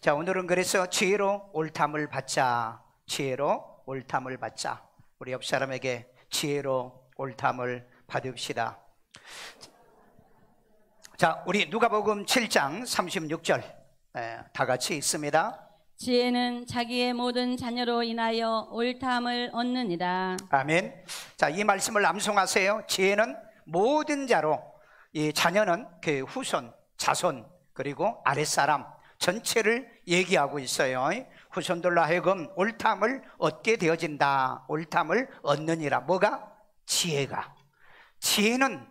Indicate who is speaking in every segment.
Speaker 1: 자, 오늘은 그래서 지혜로 옳담을 받자. 지혜로 옳담을 받자. 우리 옆 사람에게 지혜로 옳담을 받읍시다. 자, 우리 누가복음 7장 36절 다 같이 읽습니다.
Speaker 2: 지혜는 자기의 모든 자녀로 인하여 옳담을 얻느니라.
Speaker 1: 아멘. 자, 이 말씀을 암송하세요. 지혜는 모든 자로, 이 자녀는 그 후손, 자손, 그리고 아랫사람 전체를 얘기하고 있어요. 후손들로 하여금 옳담을 얻게 되어진다. 옳담을 얻느니라. 뭐가? 지혜가. 지혜는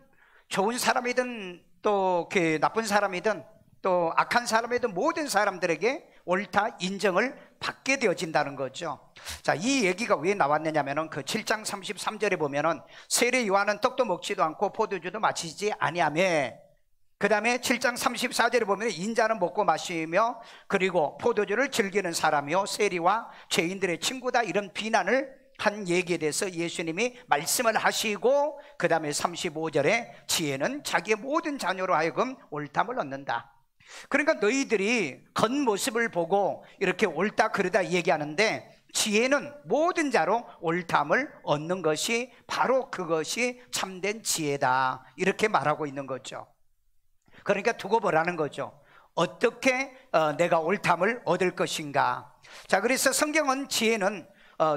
Speaker 1: 좋은 사람이든 또 그 나쁜 사람이든 또 악한 사람이든 모든 사람들에게 옳다 인정을 받게 되어진다는 거죠. 자, 이 얘기가 왜 나왔느냐면은 그 7장 33절에 보면은 세례 요한은 떡도 먹지도 않고 포도주도 마시지 아니하며, 그 다음에 7장 34절에 보면 인자는 먹고 마시며 그리고 포도주를 즐기는 사람이요 세리와 죄인들의 친구다, 이런 비난을 한 얘기에 대해서 예수님이 말씀을 하시고, 그 다음에 35절에 지혜는 자기의 모든 자녀로 하여금 옳담을 얻는다. 그러니까 너희들이 겉모습을 보고 이렇게 옳다 그르다 얘기하는데, 지혜는 모든 자로 옳담을 얻는 것이 바로 그것이 참된 지혜다, 이렇게 말하고 있는 거죠. 그러니까 두고 보라는 거죠. 어떻게 내가 옳담을 얻을 것인가. 자, 그래서 성경은 지혜는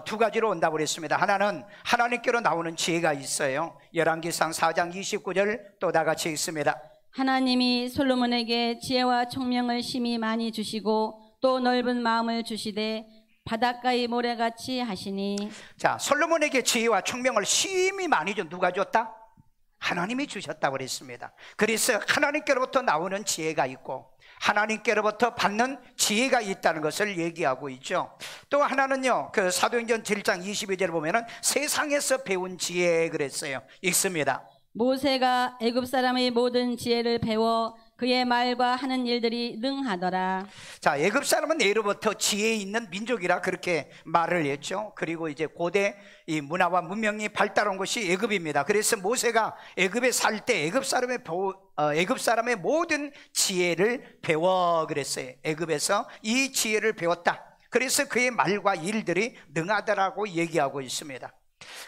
Speaker 1: 두 가지로 온다고 그랬습니다. 하나는 하나님께로 나오는 지혜가 있어요. 열왕기상 4장 29절 또 다 같이 읽습니다.
Speaker 2: 하나님이 솔로몬에게 지혜와 총명을 심히 많이 주시고 또 넓은 마음을 주시되 바닷가의 모래같이 하시니. 자,
Speaker 1: 솔로몬에게 지혜와 총명을 심히 많이 준, 누가 줬다? 하나님이 주셨다고 그랬습니다. 그래서 하나님께로부터 나오는 지혜가 있고 하나님께로부터 받는 지혜가 있다는 것을 얘기하고 있죠. 또 하나는요, 그 사도행전 7장 22절을 보면은 세상에서 배운 지혜 그랬어요. 읽습니다.
Speaker 2: 모세가 애굽 사람의 모든 지혜를 배워 그의 말과 하는 일들이 능하더라.
Speaker 1: 자, 애굽 사람은 예로부터 지혜 있는 민족이라 그렇게 말을 했죠. 그리고 이제 고대 이 문화와 문명이 발달한 곳이 애굽입니다. 그래서 모세가 애굽에 살 때 애굽 사람의 모든 지혜를 배워 그랬어요. 애굽에서 이 지혜를 배웠다. 그래서 그의 말과 일들이 능하다라고 얘기하고 있습니다.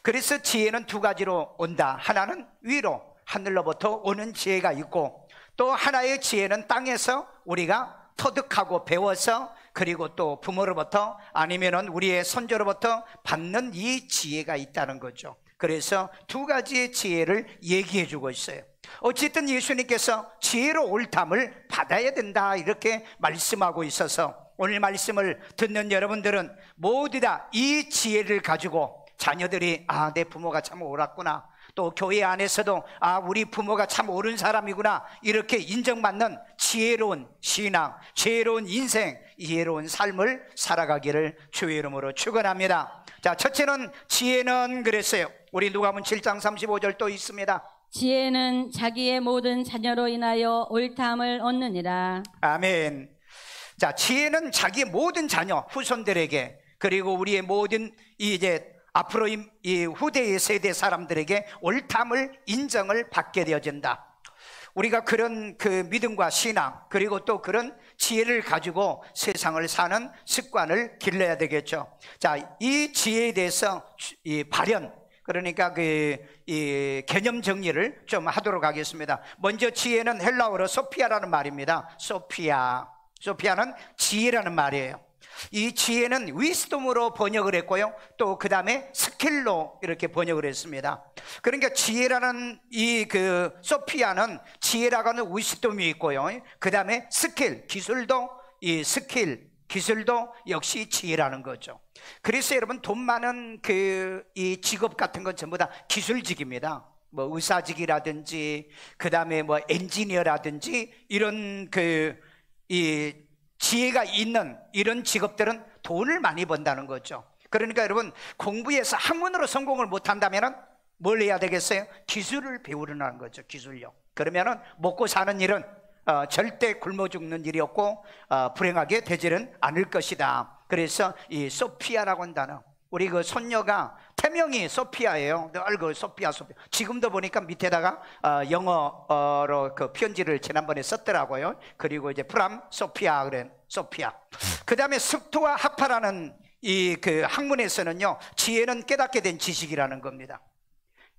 Speaker 1: 그래서 지혜는 두 가지로 온다. 하나는 위로 하늘로부터 오는 지혜가 있고, 또 하나의 지혜는 땅에서 우리가 터득하고 배워서 그리고 또 부모로부터 아니면은 우리의 손자로부터 받는 이 지혜가 있다는 거죠. 그래서 두 가지의 지혜를 얘기해 주고 있어요. 어쨌든 예수님께서 지혜로 옳담을 받아야 된다, 이렇게 말씀하고 있어서 오늘 말씀을 듣는 여러분들은 모두 다 이 지혜를 가지고 자녀들이 내 부모가 참 옳았구나, 또 교회 안에서도 우리 부모가 참 옳은 사람이구나, 이렇게 인정받는 지혜로운 신앙, 지혜로운 인생, 지혜로운 삶을 살아가기를 주의 이름으로 축원합니다. 자, 첫째는 지혜는 그랬어요. 우리 누가복음 7장 35절 또 있습니다.
Speaker 2: 지혜는 자기의 모든 자녀로 인하여 옳담을 얻느니라.
Speaker 1: 아멘. 자, 지혜는 자기의 모든 자녀, 후손들에게, 그리고 우리의 모든 이제 앞으로 이 후대의 세대 사람들에게 옳담을 인정을 받게 되어진다. 우리가 그런 그 믿음과 신앙, 그리고 또 그런 지혜를 가지고 세상을 사는 습관을 길러야 되겠죠. 자, 이 지혜에 대해서 이 발현, 그러니까 이 개념 정리를 좀 하도록 하겠습니다. 먼저 지혜는 헬라어로 소피아라는 말입니다. 소피아는 지혜라는 말이에요. 이 지혜는 위스덤으로 번역을 했고요, 또 그 다음에 스킬로 이렇게 번역을 했습니다. 그러니까 지혜라는 이 그 소피아는 지혜라고 하는 위스덤이 있고요, 그 다음에 스킬, 기술도, 이 스킬, 기술도 역시 지혜라는 거죠. 그래서 여러분, 돈 많은 이 직업 같은 건 전부 다 기술직입니다. 뭐 의사직이라든지 그 다음에 뭐 엔지니어라든지 이런 이 지혜가 있는 이런 직업들은 돈을 많이 번다는 거죠. 그러니까 여러분, 공부에서 학문으로 성공을 못한다면 뭘 해야 되겠어요? 기술을 배우려는 거죠. 기술력. 그러면은 먹고 사는 일은 절대 굶어 죽는 일이 없고 불행하게 되지는 않을 것이다. 그래서 이 소피아라고 하는 단어, 우리 그 손녀가 태명이 소피아예요. 늘 그 소피아. 지금도 보니까 밑에다가 영어로 그 편지를 지난번에 썼더라고요. 그리고 이제 프람 소피아 그래 소피아. 그 다음에 스토아 학파라는 이 그 학문에서는요, 지혜는 깨닫게 된 지식이라는 겁니다.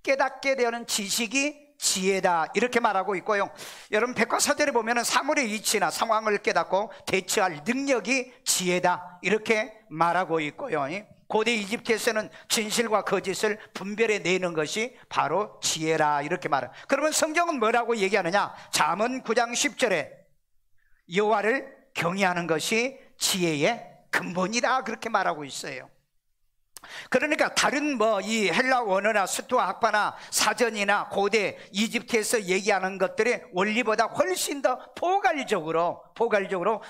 Speaker 1: 깨닫게 되는 지식이 지혜다 이렇게 말하고 있고요. 여러분 백과사전에 보면은 사물의 위치나 상황을 깨닫고 대처할 능력이 지혜다 이렇게 말하고 있고요. 고대 이집트에서는 진실과 거짓을 분별해 내는 것이 바로 지혜라 이렇게 말해요. 그러면 성경은 뭐라고 얘기하느냐? 잠언 9장 10절에 여호와를 경외하는 것이 지혜의 근본이다 그렇게 말하고 있어요. 그러니까 다른 뭐 이 헬라 원어나 스토아 학파나 사전이나 고대 이집트에서 얘기하는 것들의 원리보다 훨씬 더 포괄적으로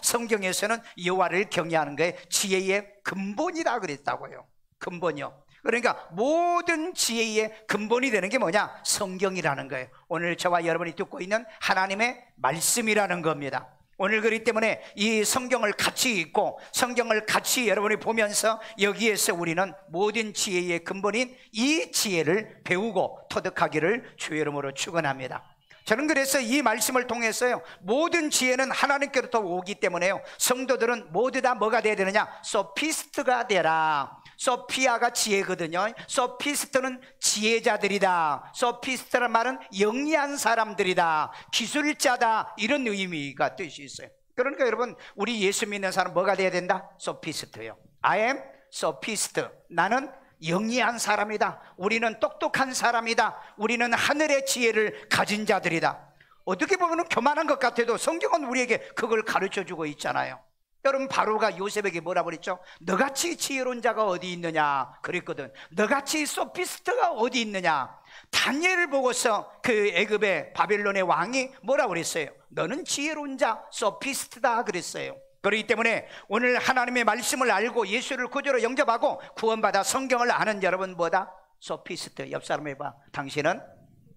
Speaker 1: 성경에서는 여호와를 경외하는 게 지혜의 근본이다 그랬다고요. 근본이요. 그러니까 모든 지혜의 근본이 되는 게 뭐냐? 성경이라는 거예요. 오늘 저와 여러분이 듣고 있는 하나님의 말씀이라는 겁니다. 오늘 그렇기 때문에 이 성경을 같이 읽고 성경을 같이 여러분이 보면서 여기에서 우리는 모든 지혜의 근본인 이 지혜를 배우고 터득하기를 주의 이름으로 축원합니다. 저는 그래서 이 말씀을 통해서요, 모든 지혜는 하나님께로부터 오기 때문에요, 성도들은 모두 다 뭐가 돼야 되느냐? 소피스트가 되라. 소피아가 지혜거든요. 소피스트는 지혜자들이다. 소피스트란 말은 영리한 사람들이다, 기술자다, 이런 의미가 뜻이 있어요. 그러니까 여러분, 우리 예수 믿는 사람 뭐가 돼야 된다? 소피스트예요. I am 소피스트. 나는 영리한 사람이다. 우리는 똑똑한 사람이다. 우리는 하늘의 지혜를 가진 자들이다. 어떻게 보면 교만한 것 같아도 성경은 우리에게 그걸 가르쳐주고 있잖아요. 여러분, 바로가 요셉에게 뭐라 그랬죠? 너같이 지혜로운 자가 어디 있느냐 그랬거든. 너같이 소피스트가 어디 있느냐. 다니엘을 보고서 그 애굽의 바벨론의 왕이 뭐라 그랬어요? 너는 지혜로운 자 소피스트다 그랬어요. 그렇기 때문에 오늘 하나님의 말씀을 알고 예수를 구주로 영접하고 구원받아 성경을 아는 여러분 뭐다? 소피스트. 옆 사람 해봐. 당신은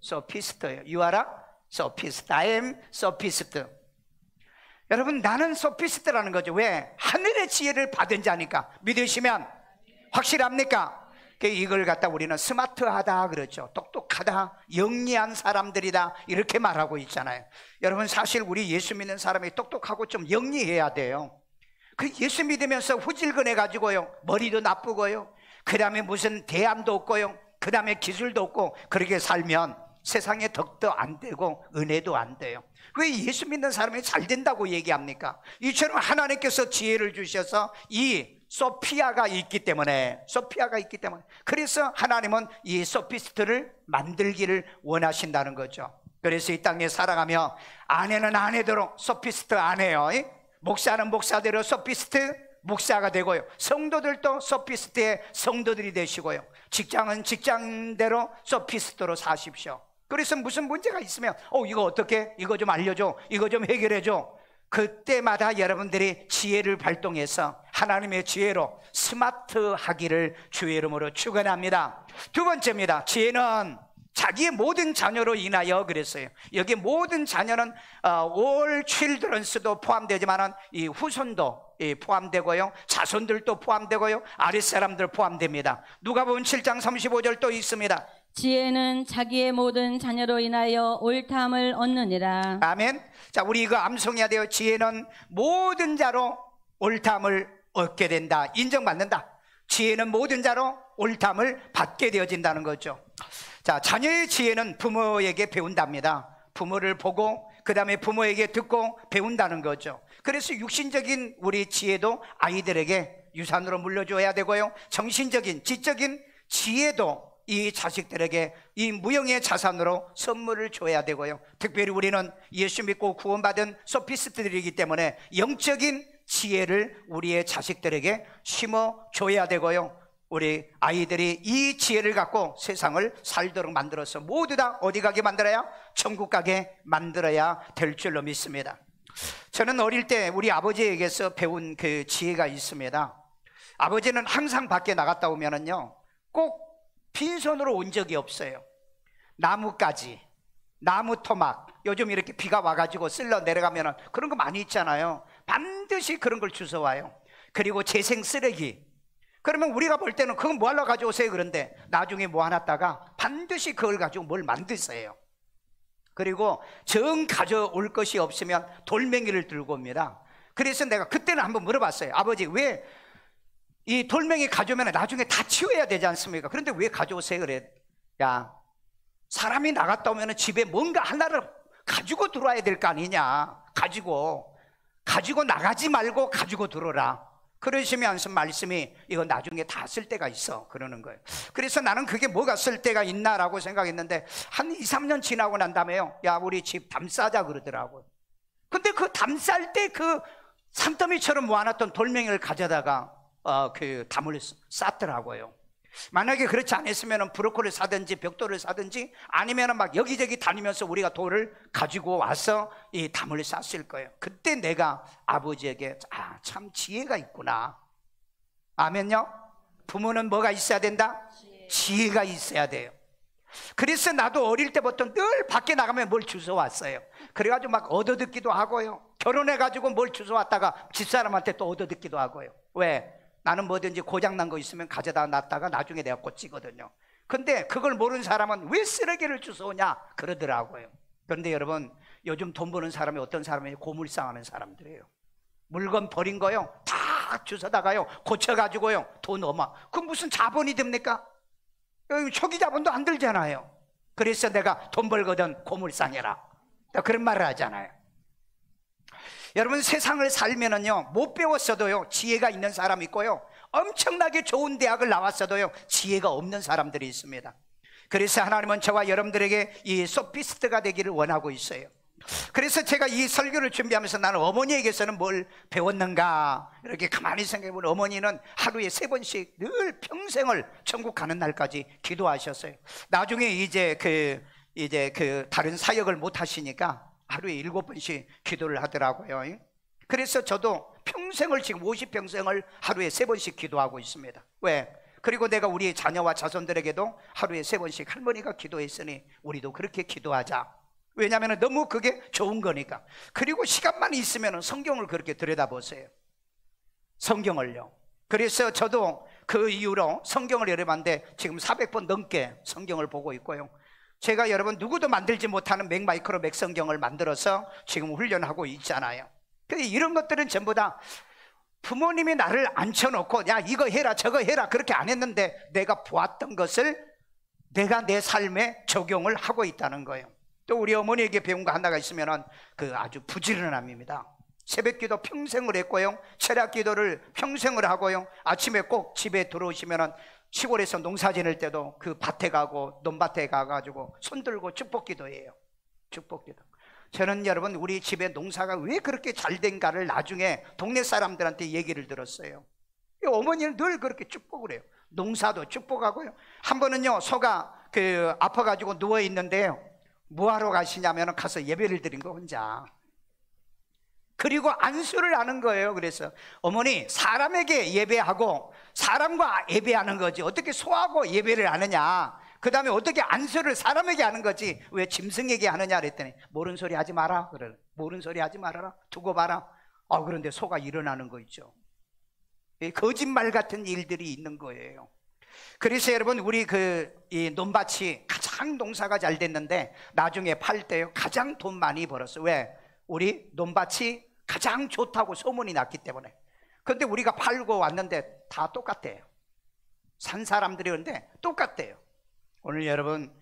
Speaker 1: 소피스트예요. You are a sophist. I am sophist. 여러분, 나는 소피스트라는 거죠. 왜? 하늘의 지혜를 받은 자니까. 믿으시면 확실합니까? 이걸 갖다 우리는 스마트하다 그러죠. 똑똑하다, 영리한 사람들이다 이렇게 말하고 있잖아요. 여러분, 사실 우리 예수 믿는 사람이 똑똑하고 좀 영리해야 돼요. 그 예수 믿으면서 후질근해 가지고요, 머리도 나쁘고요, 그 다음에 무슨 대안도 없고요, 그 다음에 기술도 없고, 그렇게 살면 세상에 덕도 안 되고 은혜도 안 돼요. 왜 예수 믿는 사람이 잘 된다고 얘기합니까? 이처럼 하나님께서 지혜를 주셔서 이 소피아가 있기 때문에 그래서 하나님은 이 소피스트를 만들기를 원하신다는 거죠. 그래서 이 땅에 살아가며 아내는 아내대로 소피스트 아내요, 목사는 목사대로 소피스트 목사가 되고요, 성도들도 소피스트의 성도들이 되시고요, 직장은 직장대로 소피스트로 사십시오. 그래서 무슨 문제가 있으면 이거 어떻게, 이거 좀 알려줘, 이거 좀 해결해줘. 그때마다 여러분들이 지혜를 발동해서 하나님의 지혜로 스마트하기를 주의 이름으로 축원합니다. 두 번째입니다. 지혜는 자기의 모든 자녀로 인하여 그랬어요. 여기 모든 자녀는 all childrens도 포함되지만 이 후손도 포함되고요, 자손들도 포함되고요, 아랫사람들 포함됩니다. 누가복음 7장 35절 또 있습니다.
Speaker 2: 지혜는 자기의 모든 자녀로 인하여 옳다함을 얻느니라.
Speaker 1: 아멘. 자, 우리 이거 암송해야 돼요. 지혜는 모든 자로 옳다함을 얻게 된다, 인정받는다. 지혜는 모든 자로 옳다함을 받게 되어진다는 거죠. 자, 자녀의 지혜는 부모에게 배운답니다. 부모를 보고 그 다음에 부모에게 듣고 배운다는 거죠. 그래서 육신적인 우리 지혜도 아이들에게 유산으로 물려줘야 되고요, 정신적인 지적인 지혜도 이 자식들에게 이 무형의 자산으로 선물을 줘야 되고요, 특별히 우리는 예수 믿고 구원받은 소피스트들이기 때문에 영적인 지혜를 우리의 자식들에게 심어줘야 되고요, 우리 아이들이 이 지혜를 갖고 세상을 살도록 만들어서 모두 다 어디 가게 만들어야? 천국 가게 만들어야 될 줄로 믿습니다. 저는 어릴 때 우리 아버지에게서 배운 그 지혜가 있습니다. 아버지는 항상 밖에 나갔다 오면은요, 꼭 빈손으로 온 적이 없어요. 나뭇가지, 나무 토막, 요즘 이렇게 비가 와가지고 쓸러 내려가면 그런 거 많이 있잖아요. 반드시 그런 걸 주워와요. 그리고 재생 쓰레기, 그러면 우리가 볼 때는 그건 뭐 하러 가져오세요? 그런데 나중에 모아놨다가 반드시 그걸 가지고 뭘 만드세요. 그리고 정 가져올 것이 없으면 돌멩이를 들고 옵니다. 그래서 내가 그때는 한번 물어봤어요. 아버지, 왜 이 돌멩이 가져오면 나중에 다 치워야 되지 않습니까? 그런데 왜 가져오세요? 그래. 야, 사람이 나갔다 오면 집에 뭔가 하나를 가지고 들어와야 될 거 아니냐. 가지고 나가지 말고 가지고 들어라. 그러시면서 말씀이 이거 나중에 다 쓸 때가 있어 그러는 거예요. 그래서 나는 그게 뭐가 쓸 때가 있나라고 생각했는데 한 2, 3년 지나고 난 다음에요, 야, 우리 집 담 싸자 그러더라고요. 근데 그 담 쌀 때 그 산더미처럼 모아놨던 돌멩이를 가져다가 그 담을 쌌더라고요. 만약에 그렇지 않았으면 브로콜리를 사든지 벽돌을 사든지 아니면 막 여기저기 다니면서 우리가 돌을 가지고 와서 이 담을 쌌을 거예요. 그때 내가 아버지에게 참 지혜가 있구나. 아멘요? 부모는 뭐가 있어야 된다? 지혜가 있어야 돼요. 그래서 나도 어릴 때부터 늘 밖에 나가면 뭘 주워왔어요. 그래가지고 막 얻어듣기도 하고요, 결혼해가지고 뭘 주워왔다가 집사람한테 또 얻어듣기도 하고요. 왜? 나는 뭐든지 고장난 거 있으면 가져다 놨다가 나중에 내가 고치거든요. 근데 그걸 모르는 사람은 왜 쓰레기를 주워오냐 그러더라고요. 그런데 여러분, 요즘 돈 버는 사람이 어떤 사람이에요? 고물상하는 사람들이에요. 물건 버린 거요 다 주워다가요 고쳐가지고요 돈 어마. 그럼 무슨 자본이 됩니까? 초기 자본도 안 들잖아요. 그래서 내가 돈 벌거든 고물상해라, 그런 말을 하잖아요. 여러분, 세상을 살면은요 못 배웠어도요 지혜가 있는 사람이 있고요, 엄청나게 좋은 대학을 나왔어도요 지혜가 없는 사람들이 있습니다. 그래서 하나님은 저와 여러분들에게 이 소피스트가 되기를 원하고 있어요. 그래서 제가 이 설교를 준비하면서 나는 어머니에게서는 뭘 배웠는가 이렇게 가만히 생각해보면, 어머니는 하루에 3번씩 늘 평생을 천국 가는 날까지 기도하셨어요. 나중에 이제 다른 사역을 못 하시니까 하루에 7번씩 기도를 하더라고요. 그래서 저도 평생을 지금 50평생을 하루에 3번씩 기도하고 있습니다. 왜? 그리고 내가 우리 자녀와 자손들에게도 하루에 3번씩 할머니가 기도했으니 우리도 그렇게 기도하자. 왜냐하면 너무 그게 좋은 거니까. 그리고 시간만 있으면 성경을 그렇게 들여다보세요. 성경을요. 그래서 저도 그 이후로 성경을 여러분한테 지금 400번 넘게 성경을 보고 있고요. 제가 여러분 누구도 만들지 못하는 맥마이크로 맥성경을 만들어서 지금 훈련하고 있잖아요. 이런 것들은 전부 다 부모님이 나를 앉혀놓고 야 이거 해라 저거 해라 그렇게 안 했는데 내가 보았던 것을 내가 내 삶에 적용을 하고 있다는 거예요. 또 우리 어머니에게 배운 거 하나가 있으면 그 아주 부지런함입니다. 새벽기도 평생을 했고요, 철야기도를 평생을 하고요, 아침에 꼭 집에 들어오시면 시골에서 농사 지낼 때도 그 밭에 가고 논밭에 가가지고 손 들고 축복기도해요. 축복기도. 저는 여러분 우리 집에 농사가 왜 그렇게 잘 된가를 나중에 동네 사람들한테 얘기를 들었어요. 어머니는 늘 그렇게 축복을 해요. 농사도 축복하고요. 한 번은요 소가 아파가지고 누워있는데요, 뭐하러 가시냐면 가서 예배를 드린 거 혼자. 그리고 안수를 하는 거예요. 그래서 어머니, 사람에게 예배하고 사람과 예배하는 거지 어떻게 소하고 예배를 하느냐, 그 다음에 어떻게 안수를 사람에게 하는 거지 왜 짐승에게 하느냐 그랬더니 모르는 소리 하지 마라. 그래, 모르는 소리 하지 말아라, 두고 봐라. 그런데 소가 일어나는 거 있죠. 거짓말 같은 일들이 있는 거예요. 그래서 여러분 우리 이 논밭이 가장 농사가 잘 됐는데 나중에 팔 때요 가장 돈 많이 벌었어요. 왜? 우리 논밭이 가장 좋다고 소문이 났기 때문에. 그런데 우리가 팔고 왔는데 다 똑같대요. 산 사람들이 그런데 똑같대요. 오늘 여러분,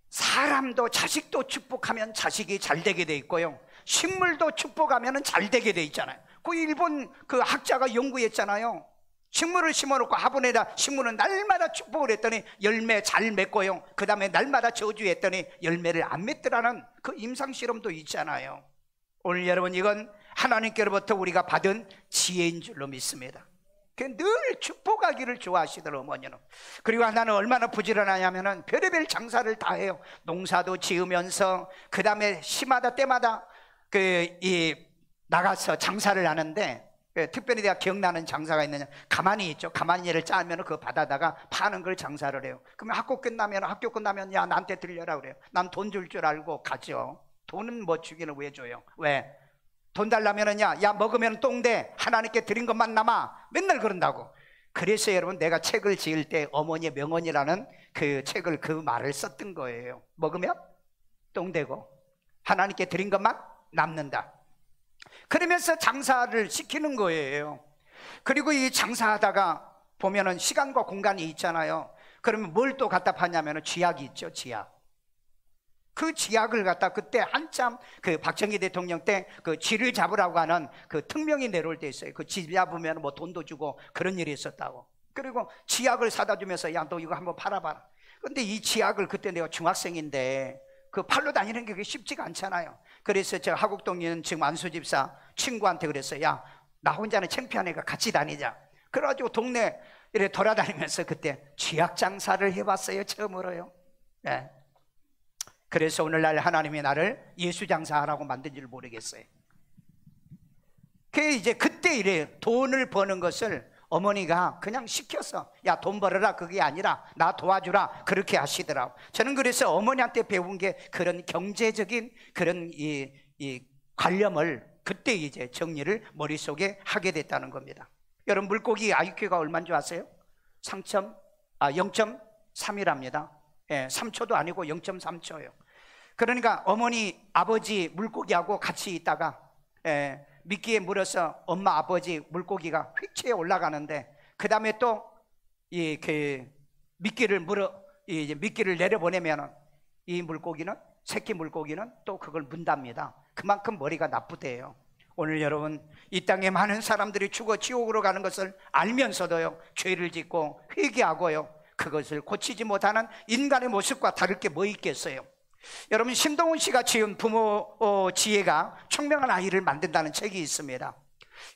Speaker 1: 사람도 자식도 축복하면 자식이 잘 되게 돼 있고요, 식물도 축복하면 잘 되게 돼 있잖아요. 그 일본 그 학자가 연구했잖아요. 식물을 심어놓고 화분에다 식물은 날마다 축복을 했더니 열매 잘 맺고요, 그 다음에 날마다 저주했더니 열매를 안 맺더라는 그 임상실험도 있잖아요. 오늘 여러분, 이건 하나님께로부터 우리가 받은 지혜인 줄로 믿습니다. 늘 축복하기를 좋아하시더라 어머니는. 그리고 하나는 얼마나 부지런하냐면은 별의별 장사를 다 해요. 농사도 지으면서 그 다음에 시마다 때마다 나가서 장사를 하는데, 특별히 내가 기억나는 장사가 있느냐, 가만히 있죠. 가만히를 짜면 그거 받아다가 파는 걸 장사를 해요. 그러면 학교 끝나면 야 나한테 들려라 그래요. 난 돈 줄 줄 알고 가죠. 돈은 뭐 주기는 왜 줘요? 왜? 돈 달라면은 야 먹으면 똥돼, 하나님께 드린 것만 남아, 맨날 그런다고. 그래서 여러분 내가 책을 지을 때 어머니의 명언이라는 그 책을 그 말을 썼던 거예요. 먹으면 똥되고 하나님께 드린 것만 남는다. 그러면서 장사를 시키는 거예요. 그리고 이 장사하다가 보면은 시간과 공간이 있잖아요. 그러면 뭘 또 갖다 파냐면은 쥐약이 있죠. 쥐약. 그 쥐약을 갖다 그때 한참 그 박정희 대통령 때 그 쥐를 잡으라고 하는 그 특명이 내려올 때 있어요. 그 쥐 잡으면 뭐 돈도 주고 그런 일이 있었다고. 그리고 쥐약을 사다 주면서 야, 너 이거 한번 팔아봐라. 근데 이 쥐약을 그때 내가 중학생인데 그 팔로 다니는 게 쉽지가 않잖아요. 그래서 제가 하곡동에 있는 지금 안수 집사 친구한테 그랬어요. 야, 나 혼자는 창피하니까 같이 다니자. 그래가지고 동네 이렇게 돌아다니면서 그때 쥐약 장사를 해봤어요. 처음으로요. 네. 그래서 오늘날 하나님이 나를 예수 장사하라고 만든 줄 모르겠어요. 그때 이래 돈을 버는 것을 어머니가 그냥 시켜서 야, 돈 벌어라 그게 아니라 나 도와주라 그렇게 하시더라고. 저는 그래서 어머니한테 배운 게 그런 경제적인 그런 이 관념을 그때 이제 정리를 머릿속에 하게 됐다는 겁니다. 여러분 물고기 IQ가 얼마인 줄 아세요? 0.3이랍니다. 예, 3초도 아니고 0.3초예요. 그러니까 어머니 아버지 물고기하고 같이 있다가 미끼에 물어서 엄마 아버지 물고기가 휙치에 올라가는데 그 다음에 또 이 그 미끼를 미끼를 내려보내면 이 물고기는 새끼 물고기는 또 그걸 문답니다. 그만큼 머리가 나쁘대요. 오늘 여러분 이 땅에 많은 사람들이 죽어 지옥으로 가는 것을 알면서도요 죄를 짓고 회개하고요 그것을 고치지 못하는 인간의 모습과 다를 게 뭐 있겠어요. 여러분 신동훈 씨가 지은 부모 지혜가 총명한 아이를 만든다는 책이 있습니다.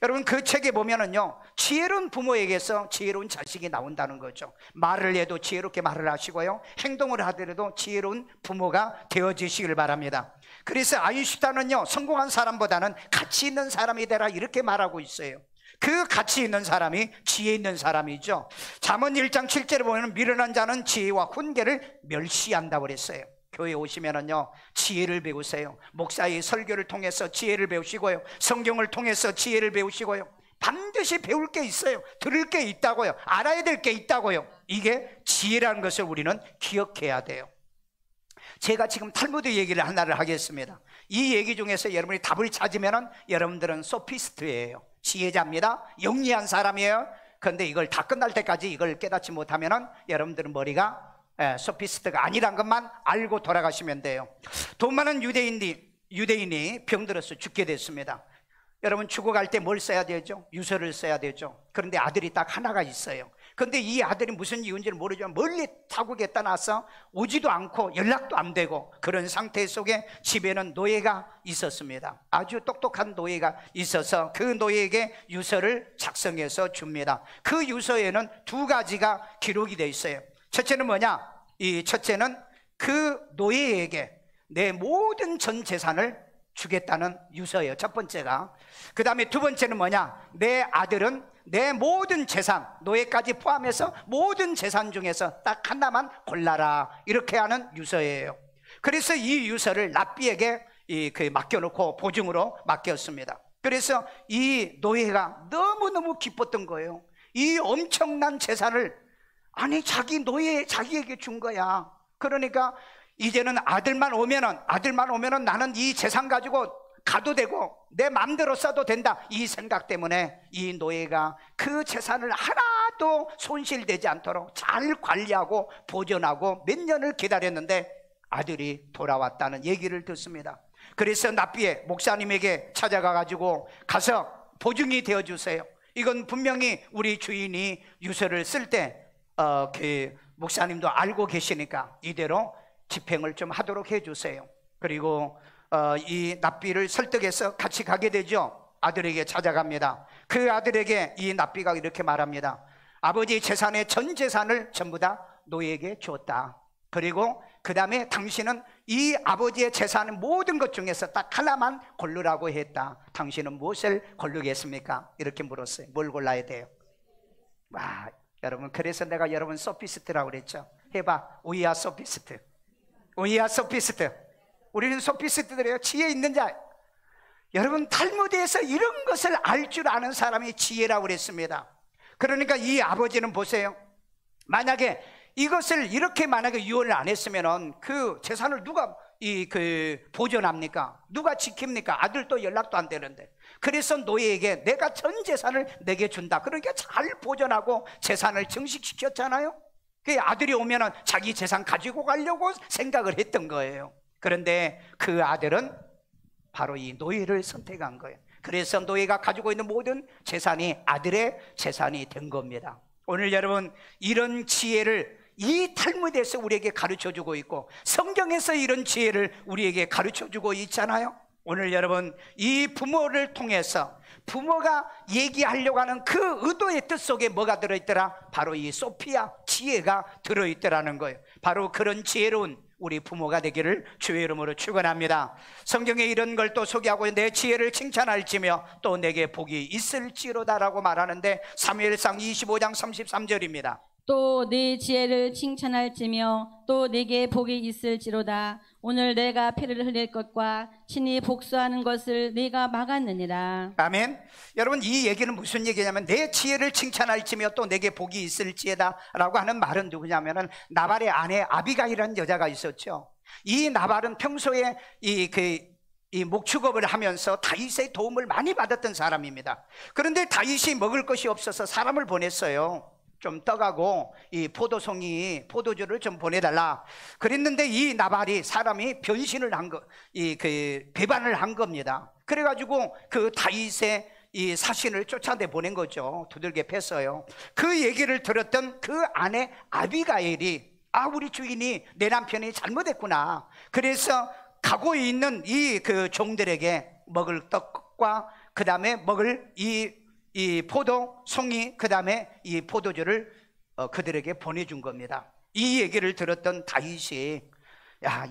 Speaker 1: 여러분 그 책에 보면은요 지혜로운 부모에게서 지혜로운 자식이 나온다는 거죠. 말을 해도 지혜롭게 말을 하시고요 행동을 하더라도 지혜로운 부모가 되어주시길 바랍니다. 그래서 아인슈타인은요 성공한 사람보다는 가치 있는 사람이 되라 이렇게 말하고 있어요. 그 가치 있는 사람이 지혜 있는 사람이죠. 잠언 1장 7절에 보면 미련한 자는 지혜와 훈계를 멸시한다고 그랬어요. 교회 오시면은요 지혜를 배우세요. 목사의 설교를 통해서 지혜를 배우시고요 성경을 통해서 지혜를 배우시고요 반드시 배울 게 있어요. 들을 게 있다고요. 알아야 될 게 있다고요. 이게 지혜라는 것을 우리는 기억해야 돼요. 제가 지금 탈무드 얘기를 하나를 하겠습니다. 이 얘기 중에서 여러분이 답을 찾으면은 여러분들은 소피스트예요. 지혜자입니다. 영리한 사람이에요. 그런데 이걸 다 끝날 때까지 이걸 깨닫지 못하면은 여러분들은 머리가 소피스트가 아니란 것만 알고 돌아가시면 돼요. 돈 많은 유대인이 병들어서 죽게 됐습니다. 여러분 죽어갈 때 뭘 써야 되죠? 유서를 써야 되죠. 그런데 아들이 딱 하나가 있어요. 그런데 이 아들이 무슨 이유인지를 모르지만 멀리 타국에 떠나서 오지도 않고 연락도 안 되고 그런 상태 속에 집에는 노예가 있었습니다. 아주 똑똑한 노예가 있어서 그 노예에게 유서를 작성해서 줍니다. 그 유서에는 두 가지가 기록이 되어 있어요. 첫째는 뭐냐? 이 첫째는 그 노예에게 내 모든 전 재산을 주겠다는 유서예요. 첫 번째가. 그 다음에 두 번째는 뭐냐? 내 아들은 내 모든 재산, 노예까지 포함해서 모든 재산 중에서 딱 하나만 골라라 이렇게 하는 유서예요. 그래서 이 유서를 랍비에게 맡겨놓고 보증으로 맡겼습니다. 그래서 이 노예가 너무너무 기뻤던 거예요. 이 엄청난 재산을 아니 자기 노예 자기에게 준 거야. 그러니까 이제는 아들만 오면은 나는 이 재산 가지고 가도 되고 내 마음대로 써도 된다 이 생각 때문에 이 노예가 그 재산을 하나도 손실되지 않도록 잘 관리하고 보존하고 몇 년을 기다렸는데 아들이 돌아왔다는 얘기를 듣습니다. 그래서 납비의 목사님에게 찾아가 가지고 가서 보증이 되어 주세요. 이건 분명히 우리 주인이 유서를 쓸 때 그 목사님도 알고 계시니까 이대로 집행을 좀 하도록 해주세요. 그리고 이 납비를 설득해서 같이 가게 되죠. 아들에게 찾아갑니다. 그 아들에게 이 납비가 이렇게 말합니다. 아버지 재산의 전 재산을 전부 다 노예에게 주었다. 그리고 그 다음에 당신은 이 아버지의 재산 모든 것 중에서 딱 하나만 고르라고 했다. 당신은 무엇을 고르겠습니까? 이렇게 물었어요. 뭘 골라야 돼요? 와, 여러분 그래서 내가 여러분 소피스트라고 그랬죠. 해봐. We are sophist. We are sophist. 우리는 소피스트들이에요. 지혜 있는 자. 여러분 탈무드에서 이런 것을 알 줄 아는 사람이 지혜라고 그랬습니다. 그러니까 이 아버지는 보세요. 만약에 이것을 이렇게 만약에 유언을 안 했으면은 그 재산을 누가 보존합니까? 누가 지킵니까? 아들도 연락도 안 되는데. 그래서 노예에게 내가 전 재산을 내게 준다. 그러니까 잘 보존하고 재산을 증식시켰잖아요. 그 아들이 오면은 자기 재산 가지고 가려고 생각을 했던 거예요. 그런데 그 아들은 바로 이 노예를 선택한 거예요. 그래서 노예가 가지고 있는 모든 재산이 아들의 재산이 된 겁니다. 오늘 여러분, 이런 지혜를 이 탈무드에서 우리에게 가르쳐주고 있고 성경에서 이런 지혜를 우리에게 가르쳐주고 있잖아요. 오늘 여러분, 이 부모를 통해서 부모가 얘기하려고 하는 그 의도의 뜻 속에 뭐가 들어있더라? 바로 이 소피아 지혜가 들어있더라는 거예요. 바로 그런 지혜로운 우리 부모가 되기를 주의 이름으로 축원합니다. 성경에 이런 걸 또 소개하고 내 지혜를 칭찬할지며 또 내게 복이 있을지로다라고 말하는데 사무엘상 25장 33절입니다.
Speaker 2: 또 네 지혜를 칭찬할지며 또 네게 복이 있을지로다. 오늘 내가 피를 흘릴 것과 친히 복수하는 것을 네가 막았느니라.
Speaker 1: 아멘. 여러분, 이 얘기는 무슨 얘기냐면 내 지혜를 칭찬할지며 또 내게 복이 있을지에다 라고 하는 말은 누구냐면은 나발의 아내 아비가일이라는 여자가 있었죠. 이 나발은 평소에 이 목축업을 하면서 다윗의 도움을 많이 받았던 사람입니다. 그런데 다윗이 먹을 것이 없어서 사람을 보냈어요. 좀 떠가고 이 포도주를 좀 보내달라 그랬는데 이 나발이 사람이 변신을 한 거, 배반을 한 겁니다. 그래가지고 그 다윗의 이 사신을 쫓아내 보낸 거죠. 두들겨 팼어요. 그 얘기를 들었던 그 아내 아비가일이 우리 주인이 내 남편이 잘못했구나. 그래서 가고 있는 이 종들에게 먹을 떡과 그 다음에 먹을 이 포도송이 그 다음에 이 포도주를 그들에게 보내준 겁니다. 이 얘기를 들었던 다윗이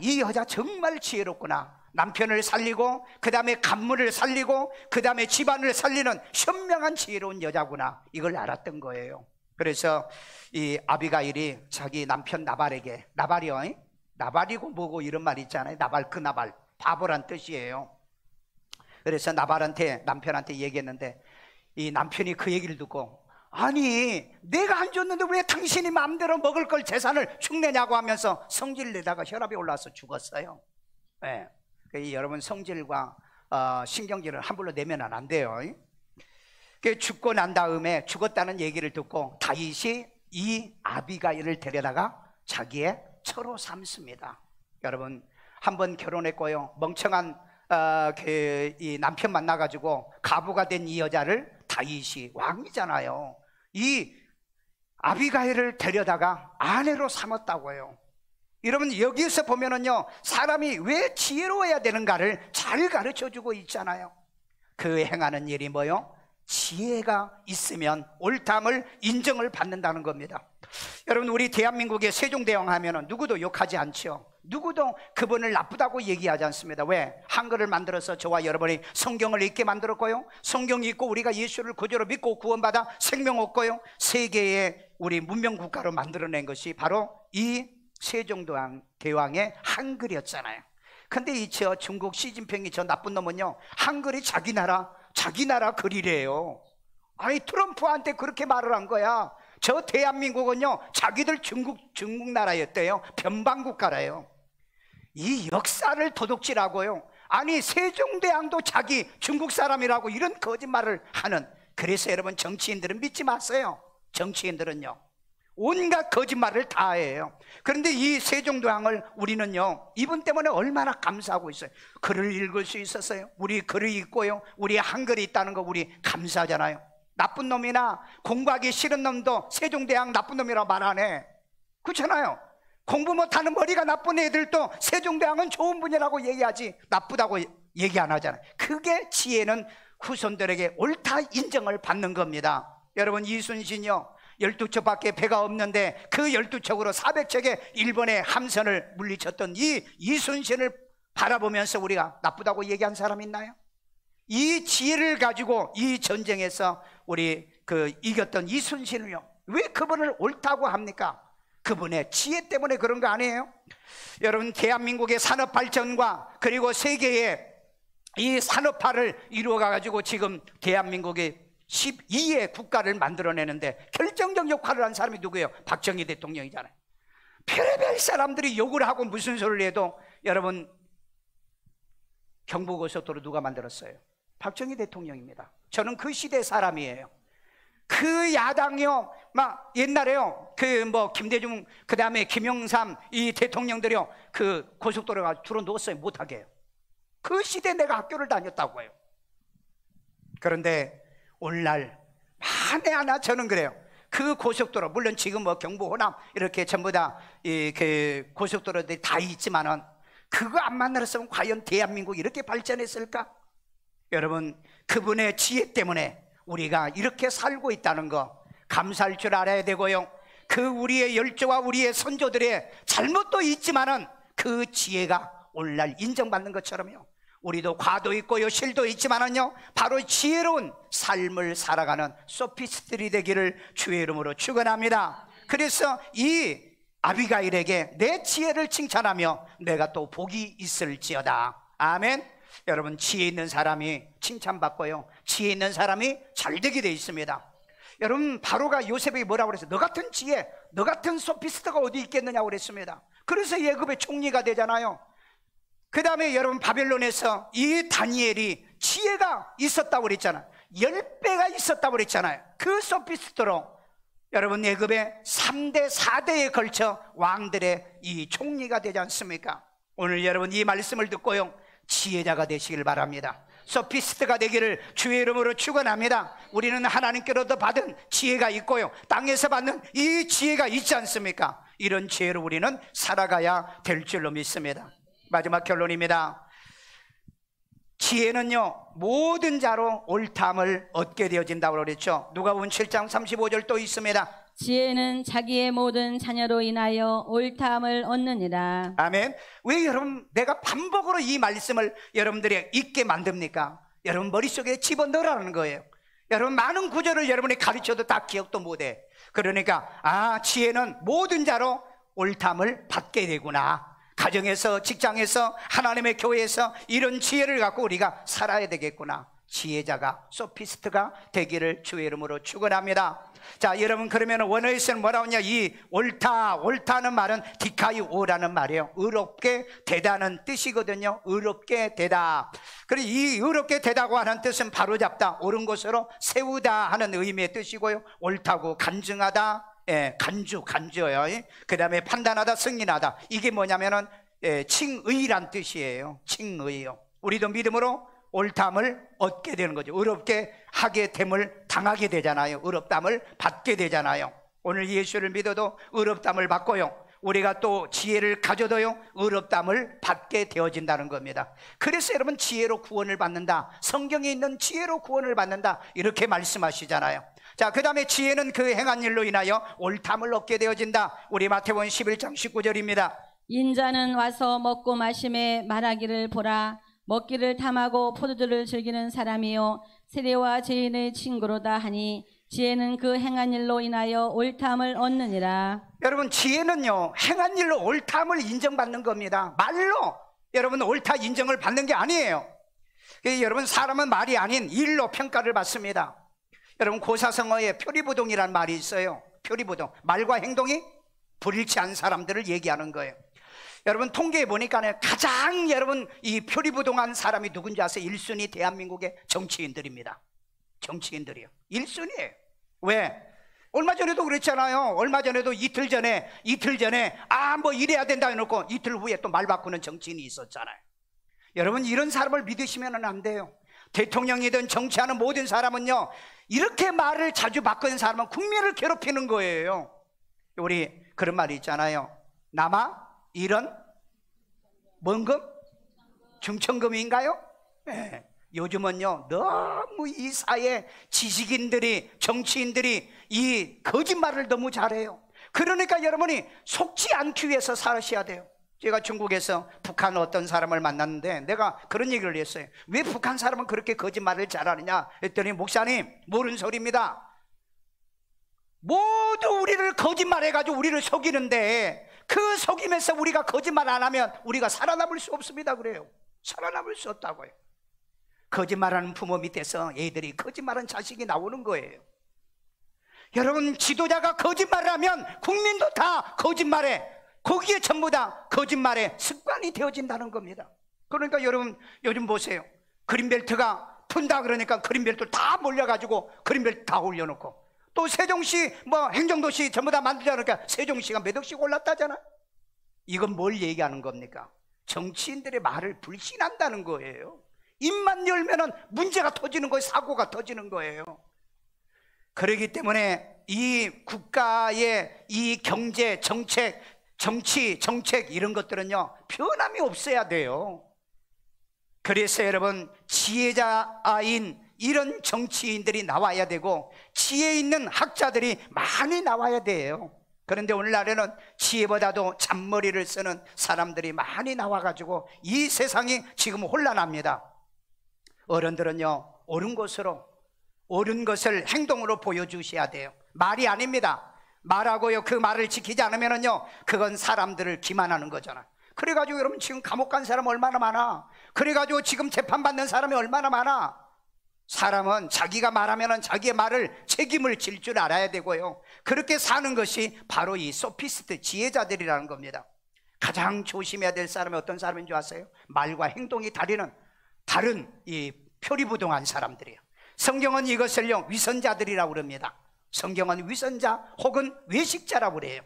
Speaker 1: 이 여자 정말 지혜롭구나. 남편을 살리고 그 다음에 간문을 살리고 그 다음에 집안을 살리는 현명한 지혜로운 여자구나. 이걸 알았던 거예요. 그래서 이 아비가일이 자기 남편 나발에게, 나발이고 뭐고 이런 말 있잖아요. 나발, 그 나발, 바보란 뜻이에요. 그래서 남편한테 얘기했는데 이 남편이 그 얘기를 듣고 아니 내가 안 줬는데 왜 당신이 마음대로 먹을 걸 재산을 축내냐고 하면서 성질 내다가 혈압이 올라와서 죽었어요. 네. 여러분, 성질과 신경질을 함부로 내면 안 돼요. 죽고 난 다음에 죽었다는 얘기를 듣고 다윗이 이 아비가일을 데려다가 자기의 처로 삼습니다. 여러분, 한번 결혼했고요, 멍청한 이 남편 만나가지고 가부가 된 이 여자를 다윗이 왕이잖아요. 이 아비가일을 데려다가 아내로 삼았다고요. 여러분, 여기서 보면은요, 사람이 왜 지혜로워야 되는가를 잘 가르쳐주고 있잖아요. 그 행하는 일이 뭐요? 지혜가 있으면 옳담을 인정을 받는다는 겁니다. 여러분, 우리 대한민국의 세종대왕 하면은 누구도 욕하지 않죠. 누구도 그분을 나쁘다고 얘기하지 않습니다. 왜? 한글을 만들어서 저와 여러분이 성경을 읽게 만들었고요, 성경이 있고 우리가 예수를 구주로 믿고 구원받아 생명 얻고요, 세계의 우리 문명국가로 만들어낸 것이 바로 이 세종대왕의 한글이었잖아요. 근데 이 중국 시진핑이 저 나쁜 놈은요, 한글이 자기 나라 글이래요. 아니, 트럼프한테 그렇게 말을 한 거야. 저 대한민국은요, 자기들 중국 나라였대요. 변방국가래요. 이 역사를 도둑질하고요, 아니 세종대왕도 자기 중국 사람이라고 이런 거짓말을 하는. 그래서 여러분, 정치인들은 믿지 마세요. 정치인들은요 온갖 거짓말을 다 해요. 그런데 이 세종대왕을 우리는요, 이분 때문에 얼마나 감사하고 있어요. 글을 읽을 수 있었어요. 우리 글을 읽고요, 우리 한글이 있다는 거 우리 감사하잖아요. 나쁜 놈이나 공부하기 싫은 놈도 세종대왕 나쁜 놈이라고 말 안 해. 그렇잖아요. 공부 못하는 머리가 나쁜 애들도 세종대왕은 좋은 분이라고 얘기하지 나쁘다고 얘기 안 하잖아요. 그게 지혜는 후손들에게 옳다 인정을 받는 겁니다. 여러분, 이순신이요, 12척밖에 배가 없는데 그 12척으로 400척의 일본의 함선을 물리쳤던 이 이순신을 바라보면서 우리가 나쁘다고 얘기한 사람 있나요? 이 지혜를 가지고 이 전쟁에서 우리 이겼던 이순신을요, 왜 그분을 옳다고 합니까? 그분의 지혜 때문에 그런 거 아니에요? 여러분, 대한민국의 산업 발전과 그리고 세계의 이 산업화를 이루어 가지고 지금 대한민국이 12의 국가를 만들어내는데 결정적 역할을 한 사람이 누구예요? 박정희 대통령이잖아요. 별의별 사람들이 욕을 하고 무슨 소리를 해도 여러분, 경부고속도로 누가 만들었어요? 박정희 대통령입니다. 저는 그 시대 사람이에요. 그 야당이요, 막 옛날에요, 김대중, 그 다음에 김영삼 이 대통령들이요, 그 고속도로가 주로 놓았어요. 못하게 해요. 그 시대에 내가 학교를 다녔다고 해요. 그런데 오늘날 만에 하나 저는 그래요. 그 고속도로, 물론 지금 경부 호남 이렇게 전부 다 그 고속도로들이 다 있지만은 그거 안 만들었으면 과연 대한민국이 이렇게 발전했을까? 여러분, 그분의 지혜 때문에 우리가 이렇게 살고 있다는 거 감사할 줄 알아야 되고요. 그 우리의 열조와 우리의 선조들의 잘못도 있지만은 그 지혜가 오늘날 인정받는 것처럼요, 우리도 과도 있고요, 실도 있지만은요, 바로 지혜로운 삶을 살아가는 소피스트들이 되기를 주의 이름으로 축원합니다. 그래서 이 아비가일에게 내 지혜를 칭찬하며 내가 또 복이 있을지어다. 아멘. 여러분, 지혜 있는 사람이 칭찬받고요, 지혜 있는 사람이 잘되게 되어 있습니다. 여러분, 바로가 요셉에게 뭐라고 그랬어요? 너 같은 지혜, 너 같은 소피스트가 어디 있겠느냐고 그랬습니다. 그래서 예굽의 총리가 되잖아요. 그 다음에 여러분, 바벨론에서 이 다니엘이 지혜가 있었다고 그랬잖아요. 10배가 있었다고 그랬잖아요. 그 소피스트로 여러분, 예굽의 3대 4대에 걸쳐 왕들의 이 총리가 되지 않습니까? 오늘 여러분, 이 말씀을 듣고요, 지혜자가 되시길 바랍니다. 소피스트가 되기를 주의 이름으로 축원합니다. 우리는 하나님께로부터 받은 지혜가 있고요, 땅에서 받는 이 지혜가 있지 않습니까? 이런 지혜로 우리는 살아가야 될 줄로 믿습니다. 마지막 결론입니다. 지혜는요, 모든 자로 옳담을 얻게 되어진다고 그랬죠. 누가복음 7장 35절 또 있습니다.
Speaker 2: 지혜는 자기의 모든 자녀로 인하여 옳담을 얻느니라.
Speaker 1: 아멘. 왜 여러분, 내가 반복으로 이 말씀을 여러분들이 잊게 만듭니까? 여러분 머릿속에 집어넣으라는 거예요. 여러분, 많은 구절을 여러분이 가르쳐도 다 기억도 못해. 그러니까 지혜는 모든 자로 옳담을 받게 되구나. 가정에서, 직장에서, 하나님의 교회에서 이런 지혜를 갖고 우리가 살아야 되겠구나. 지혜자가, 소피스트가 되기를 주의 이름으로 축원합니다. 자, 여러분, 그러면 원어에서는 뭐라고 하냐? 이 옳다는 말은 디카이오라는 말이에요. 의롭게 되다는 뜻이거든요. 의롭게 되다. 그리고 이 의롭게 되다고 하는 뜻은 바로잡다, 옳은 곳으로 세우다 하는 의미의 뜻이고요, 옳다고 간증하다, 간주요. 그 다음에 판단하다, 승인하다. 이게 뭐냐면은 칭의란 뜻이에요. 칭의요. 우리도 믿음으로 옳담을 얻게 되는 거죠. 의롭게 하게 됨을 당하게 되잖아요. 의롭담을 받게 되잖아요. 오늘 예수를 믿어도 의롭담을 받고요, 우리가 또 지혜를 가져도요, 의롭담을 받게 되어진다는 겁니다. 그래서 여러분, 지혜로 구원을 받는다, 성경에 있는 지혜로 구원을 받는다, 이렇게 말씀하시잖아요. 자, 그 다음에 지혜는 그 행한 일로 인하여 옳담을 얻게 되어진다. 우리 마태복음 11장 19절입니다.
Speaker 2: 인자는 와서 먹고 마심에 말하기를 보라, 먹기를 탐하고 포도주를 즐기는 사람이요 세리와 죄인의 친구로다 하니 지혜는 그 행한 일로 인하여 옳담을 얻느니라.
Speaker 1: 여러분, 지혜는요, 행한 일로 옳담을 인정받는 겁니다. 말로 여러분 옳다 인정을 받는 게 아니에요. 여러분, 사람은 말이 아닌 일로 평가를 받습니다. 여러분, 고사성어에 표리부동이라는 말이 있어요. 표리부동, 말과 행동이 불일치한 사람들을 얘기하는 거예요. 여러분, 통계에 보니까 가장 여러분 이 표리부동한 사람이 누군지 아세요? 1순위 대한민국의 정치인들입니다. 정치인들이요, 1순위예요. 왜? 얼마 전에도 그랬잖아요. 얼마 전에도 이틀 전에 뭐 이래야 된다 해놓고 이틀 후에 또 말 바꾸는 정치인이 있었잖아요. 여러분, 이런 사람을 믿으시면 안 돼요. 대통령이든 정치하는 모든 사람은요, 이렇게 말을 자주 바꾸는 사람은 국민을 괴롭히는 거예요. 우리 그런 말이 있잖아요. 남아 이런 뭔금? 중천금인가요? 네. 요즘은요, 너무 이 사회 지식인들이, 정치인들이 이 거짓말을 너무 잘해요. 그러니까 여러분이 속지 않기 위해서 살으셔야 돼요. 제가 중국에서 북한 어떤 사람을 만났는데 내가 그런 얘기를 했어요. 왜 북한 사람은 그렇게 거짓말을 잘하느냐 했더니, 목사님, 모르는 소리입니다. 모두 우리를 거짓말해가지고 우리를 속이는데 그 속임에서 우리가 거짓말 안 하면 우리가 살아남을 수 없습니다. 그래요. 살아남을 수 없다고요. 거짓말하는 부모 밑에서 애들이 거짓말하는 자식이 나오는 거예요. 여러분, 지도자가 거짓말을 하면 국민도 다 거짓말해. 거기에 전부 다 거짓말에 습관이 되어진다는 겁니다. 그러니까 여러분, 요즘 보세요. 그린벨트가 푼다 그러니까 그린벨트 다 몰려가지고 그린벨트 다 올려놓고, 또 세종시 뭐 행정도시 전부 다 만들자 그러니까 세종시가 몇 억씩 올랐다잖아. 이건 뭘 얘기하는 겁니까? 정치인들의 말을 불신한다는 거예요. 입만 열면은 문제가 터지는 거예요. 사고가 터지는 거예요. 그렇기 때문에 이 국가의 이 경제 정책, 정치 정책 이런 것들은요, 변함이 없어야 돼요. 그래서 여러분, 지혜자인 이런 정치인들이 나와야 되고 지혜 있는 학자들이 많이 나와야 돼요. 그런데 오늘날에는 지혜보다도 잔머리를 쓰는 사람들이 많이 나와가지고 이 세상이 지금 혼란합니다. 어른들은요, 옳은 것을 행동으로 보여주셔야 돼요. 말이 아닙니다. 말하고요, 그 말을 지키지 않으면요, 그건 사람들을 기만하는 거잖아. 그래가지고 여러분, 지금 감옥 간 사람 얼마나 많아. 그래가지고 지금 재판받는 사람이 얼마나 많아. 사람은 자기가 말하면 자기의 말을 책임을 질 줄 알아야 되고요, 그렇게 사는 것이 바로 이 소피스트, 지혜자들이라는 겁니다. 가장 조심해야 될 사람이 어떤 사람인 줄 아세요? 말과 행동이 다른 이 표리부동한 사람들이에요. 성경은 이것을요, 위선자들이라고 그럽니다. 성경은 위선자 혹은 외식자라고 그래요.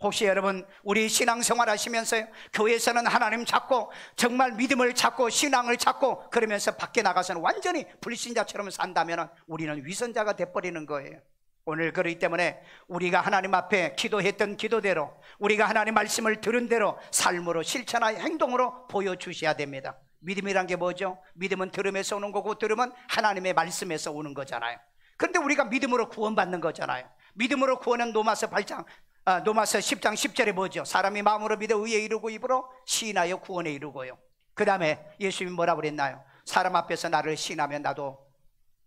Speaker 1: 혹시 여러분, 우리 신앙생활 하시면서요, 교회에서는 하나님 찾고 정말 믿음을 찾고 신앙을 찾고 그러면서 밖에 나가서는 완전히 불신자처럼 산다면 우리는 위선자가 돼버리는 거예요. 오늘 그렇기 때문에 우리가 하나님 앞에 기도했던 기도대로, 우리가 하나님 말씀을 들은 대로 삶으로 실천하여 행동으로 보여주셔야 됩니다. 믿음이란 게 뭐죠? 믿음은 들음에서 오는 거고 들음은 하나님의 말씀에서 오는 거잖아요. 그런데 우리가 믿음으로 구원받는 거잖아요. 믿음으로 구원은 로마서 10장 10절에 뭐죠? 사람이 마음으로 믿어 의에 이르고 입으로 시인하여 구원에 이르고요. 그 다음에 예수님이 뭐라고 그랬나요? 사람 앞에서 나를 시인하면 나도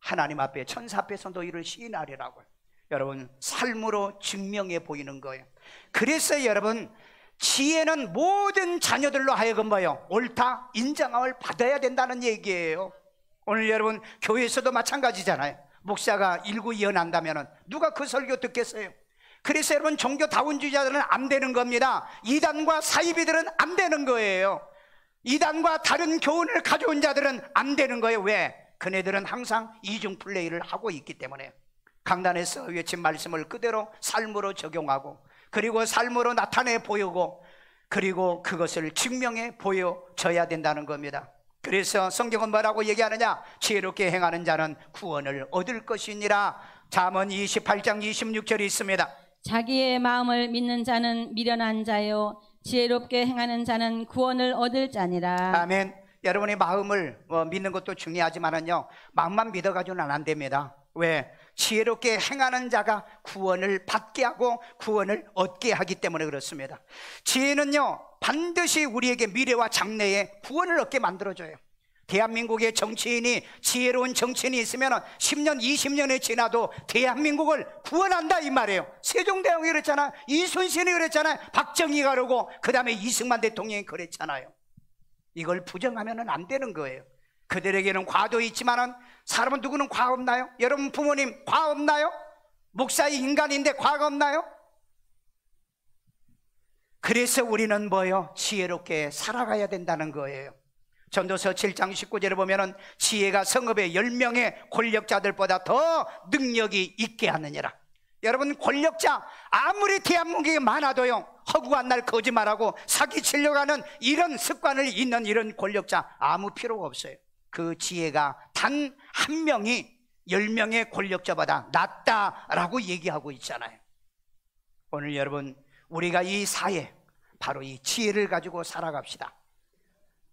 Speaker 1: 하나님 앞에, 천사 앞에서 너희를 시인하리라고요. 여러분, 삶으로 증명해 보이는 거예요. 그래서 여러분, 지혜는 모든 자녀들로 하여금 뭐예요? 옳다 인정함을 받아야 된다는 얘기예요. 오늘 여러분, 교회에서도 마찬가지잖아요. 목사가 일구이연한다면 누가 그 설교 듣겠어요? 그래서 여러분, 종교다운주의자들은 안 되는 겁니다. 이단과 사이비들은 안 되는 거예요. 이단과 다른 교훈을 가져온 자들은 안 되는 거예요. 왜? 그네들은 항상 이중 플레이를 하고 있기 때문에. 강단에서 외친 말씀을 그대로 삶으로 적용하고, 그리고 삶으로 나타내 보이고, 그리고 그것을 증명해 보여줘야 된다는 겁니다. 그래서 성경은 뭐라고 얘기하느냐? 지혜롭게 행하는 자는 구원을 얻을 것이니라. 잠언 28장 26절이 있습니다.
Speaker 2: 자기의 마음을 믿는 자는 미련한 자요, 지혜롭게 행하는 자는 구원을 얻을 자니라.
Speaker 1: 아멘. 여러분의 마음을 믿는 것도 중요하지만은요, 마음만 믿어가지고는 안 됩니다. 왜? 지혜롭게 행하는 자가 구원을 받게 하고 구원을 얻게 하기 때문에 그렇습니다. 지혜는요, 반드시 우리에게 미래와 장래에 구원을 얻게 만들어줘요. 대한민국의 정치인이, 지혜로운 정치인이 있으면 10년, 20년이 지나도 대한민국을 구원한다 이 말이에요. 세종대왕이 그랬잖아요. 이순신이 그랬잖아요. 박정희가 그러고 그 다음에 이승만 대통령이 그랬잖아요. 이걸 부정하면 안 되는 거예요. 그들에게는 과도 있지만은, 사람은 누구는 과 없나요? 여러분 부모님 과 없나요? 목사의 인간인데 과가 없나요? 그래서 우리는 뭐예요? 지혜롭게 살아가야 된다는 거예요. 전도서 7장 19절에 보면은 지혜가 성읍의 10명의 권력자들보다 더 능력이 있게 하느니라. 여러분, 권력자 아무리 대한민국에 많아도요, 허구한 날 거짓말하고 사기치려고 하는 이런 습관을 있는 이런 권력자 아무 필요가 없어요. 그 지혜가 단 한 명이 10명의 권력자보다 낫다라고 얘기하고 있잖아요. 오늘 여러분, 우리가 이 사회, 바로 이 지혜를 가지고 살아갑시다.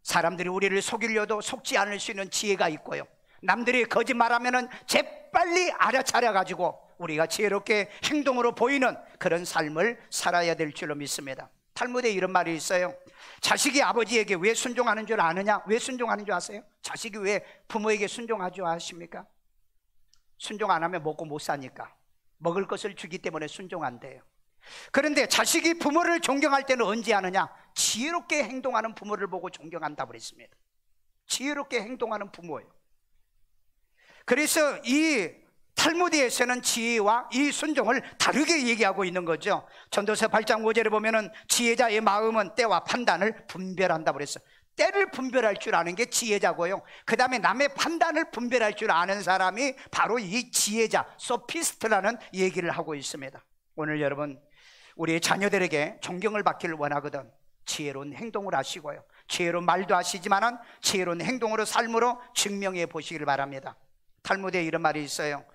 Speaker 1: 사람들이 우리를 속이려도 속지 않을 수 있는 지혜가 있고요, 남들이 거짓말하면은 재빨리 알아차려가지고 우리가 지혜롭게 행동으로 보이는 그런 삶을 살아야 될 줄로 믿습니다. 탈무드에 이런 말이 있어요. 자식이 아버지에게 왜 순종하는 줄 아느냐? 왜 순종하는 줄 아세요? 자식이 왜 부모에게 순종하죠 아십니까? 순종 안 하면 먹고 못 사니까. 먹을 것을 주기 때문에 순종한대요. 그런데 자식이 부모를 존경할 때는 언제 하느냐? 지혜롭게 행동하는 부모를 보고 존경한다고 그랬습니다. 지혜롭게 행동하는 부모예요. 그래서 이 탈무드에서는 지혜와 이 순종을 다르게 얘기하고 있는 거죠. 전도서 8장 5절에 보면은 지혜자의 마음은 때와 판단을 분별한다고 그랬어요. 때를 분별할 줄 아는 게 지혜자고요, 그 다음에 남의 판단을 분별할 줄 아는 사람이 바로 이 지혜자, 소피스트라는 얘기를 하고 있습니다. 오늘 여러분, 우리 자녀들에게 존경을 받기를 원하거든 지혜로운 행동을 하시고요, 지혜로운 말도 하시지만은 지혜로운 행동으로, 삶으로 증명해 보시길 바랍니다. 탈무드에 이런 말이 있어요.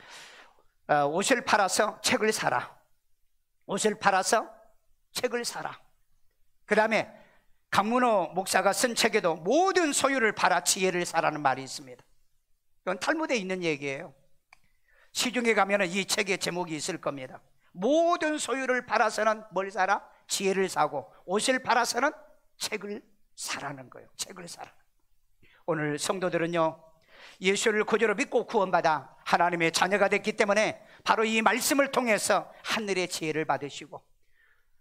Speaker 1: 옷을 팔아서 책을 사라. 옷을 팔아서 책을 사라. 그 다음에 강문호 목사가 쓴 책에도 모든 소유를 팔아 지혜를 사라는 말이 있습니다. 이건 탈무드에 있는 얘기예요. 시중에 가면 이 책의 제목이 있을 겁니다. 모든 소유를 팔아서는 뭘 사라? 지혜를 사고, 옷을 팔아서는 책을 사라는 거예요. 책을 사라. 오늘 성도들은요, 예수를 구주로 믿고 구원받아 하나님의 자녀가 됐기 때문에 바로 이 말씀을 통해서 하늘의 지혜를 받으시고,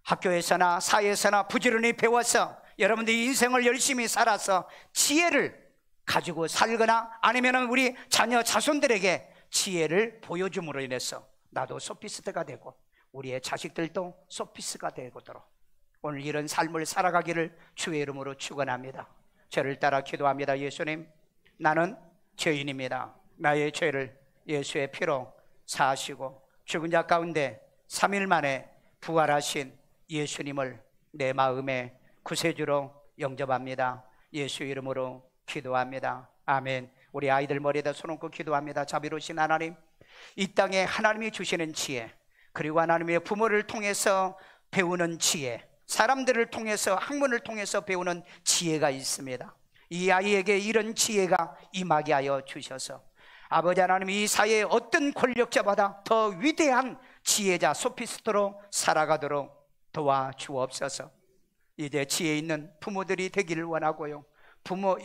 Speaker 1: 학교에서나 사회에서나 부지런히 배워서 여러분들이 인생을 열심히 살아서 지혜를 가지고 살거나 아니면 우리 자녀 자손들에게 지혜를 보여줌으로 인해서 나도 소피스트가 되고 우리의 자식들도 소피스트가 되도록 오늘 이런 삶을 살아가기를 주의 이름으로 축원합니다. 저를 따라 기도합니다. 예수님, 나는 죄인입니다. 나의 죄를 예수의 피로 사하시고 죽은 자 가운데 3일 만에 부활하신 예수님을 내 마음의 구세주로 영접합니다. 예수 이름으로 기도합니다. 아멘. 우리 아이들 머리에다 손 얹고 기도합니다. 자비로우신 하나님, 이 땅에 하나님이 주시는 지혜, 그리고 하나님의 부모를 통해서 배우는 지혜, 사람들을 통해서, 학문을 통해서 배우는 지혜가 있습니다. 이 아이에게 이런 지혜가 임하게 하여 주셔서 아버지 하나님, 이 사회의 어떤 권력자보다 더 위대한 지혜자, 소피스트로 살아가도록 도와주옵소서. 이제 지혜 있는 부모들이 되기를 원하고요,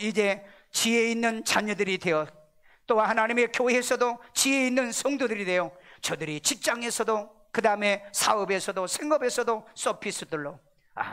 Speaker 1: 이제 지혜 있는 자녀들이 되어, 또 하나님의 교회에서도 지혜 있는 성도들이 되어 저들이 직장에서도, 그 다음에 사업에서도, 생업에서도 소피스트들로,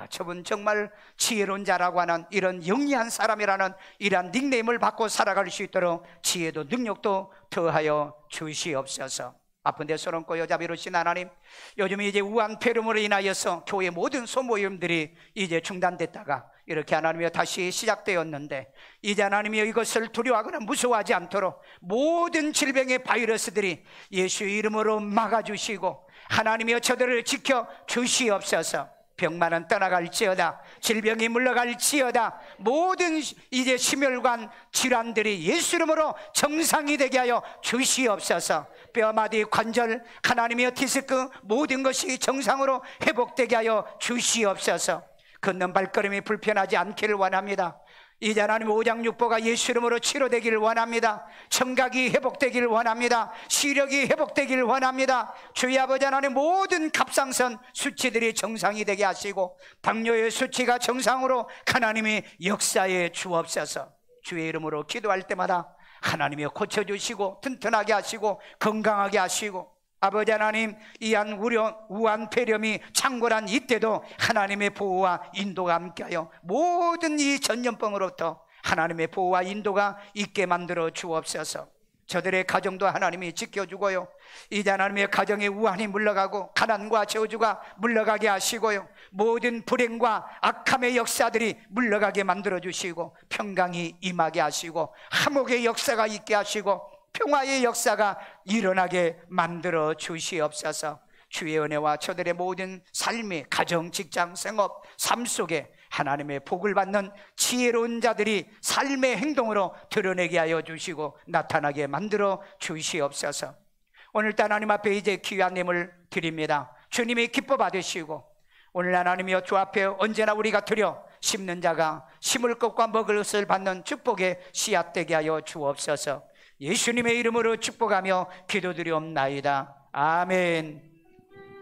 Speaker 1: 저분 정말 지혜로운 자라고 하는 이런 영리한 사람이라는 이러한 닉네임을 받고 살아갈 수 있도록 지혜도 능력도 더하여 주시옵소서. 아픈 데 손 얹고 자비로우신 하나님, 요즘 이제 우한 폐렴으로 인하여서 교회 모든 소모임들이 이제 중단됐다가 이렇게 하나님이여 다시 시작되었는데, 이제 하나님이여 이것을 두려워하거나 무서워하지 않도록 모든 질병의 바이러스들이 예수의 이름으로 막아주시고 하나님이여 저들을 지켜 주시옵소서. 병만은 떠나갈지어다, 질병이 물러갈지어다, 모든 이제 심혈관 질환들이 예수 이름으로 정상이 되게 하여 주시옵소서. 뼈마디, 관절, 하나님의 디스크 모든 것이 정상으로 회복되게 하여 주시옵소서. 걷는 발걸음이 불편하지 않기를 원합니다. 이제 하나님 오장육부가 예수 이름으로 치료되기를 원합니다. 청각이 회복되기를 원합니다. 시력이 회복되기를 원합니다. 주의 아버지 하나님, 모든 갑상선 수치들이 정상이 되게 하시고 당뇨의 수치가 정상으로 하나님이 역사에 주옵소서. 주의 이름으로 기도할 때마다 하나님이 고쳐주시고 튼튼하게 하시고 건강하게 하시고, 아버지 하나님, 이한 우한 폐렴이 창궐한 이때도 하나님의 보호와 인도가 함께하여 모든 이 전염병으로부터 하나님의 보호와 인도가 있게 만들어 주옵소서. 저들의 가정도 하나님이 지켜주고요, 이제 하나님의 가정에 우환이 물러가고 가난과 저주가 물러가게 하시고요, 모든 불행과 악함의 역사들이 물러가게 만들어 주시고 평강이 임하게 하시고 화목의 역사가 있게 하시고 평화의 역사가 일어나게 만들어 주시옵소서. 주의 은혜와 저들의 모든 삶의 가정, 직장, 생업, 삶 속에 하나님의 복을 받는 지혜로운 자들이 삶의 행동으로 드러내게 하여 주시고 나타나게 만들어 주시옵소서. 오늘도 하나님 앞에 이제 귀한 예물 드립니다. 주님이 기뻐 받으시고 오늘 하나님이여 주 앞에 언제나 우리가 드려 심는 자가 심을 것과 먹을 것을 받는 축복의 씨앗 되게 하여 주옵소서. 예수님의 이름으로 축복하며 기도드리옵나이다. 아멘.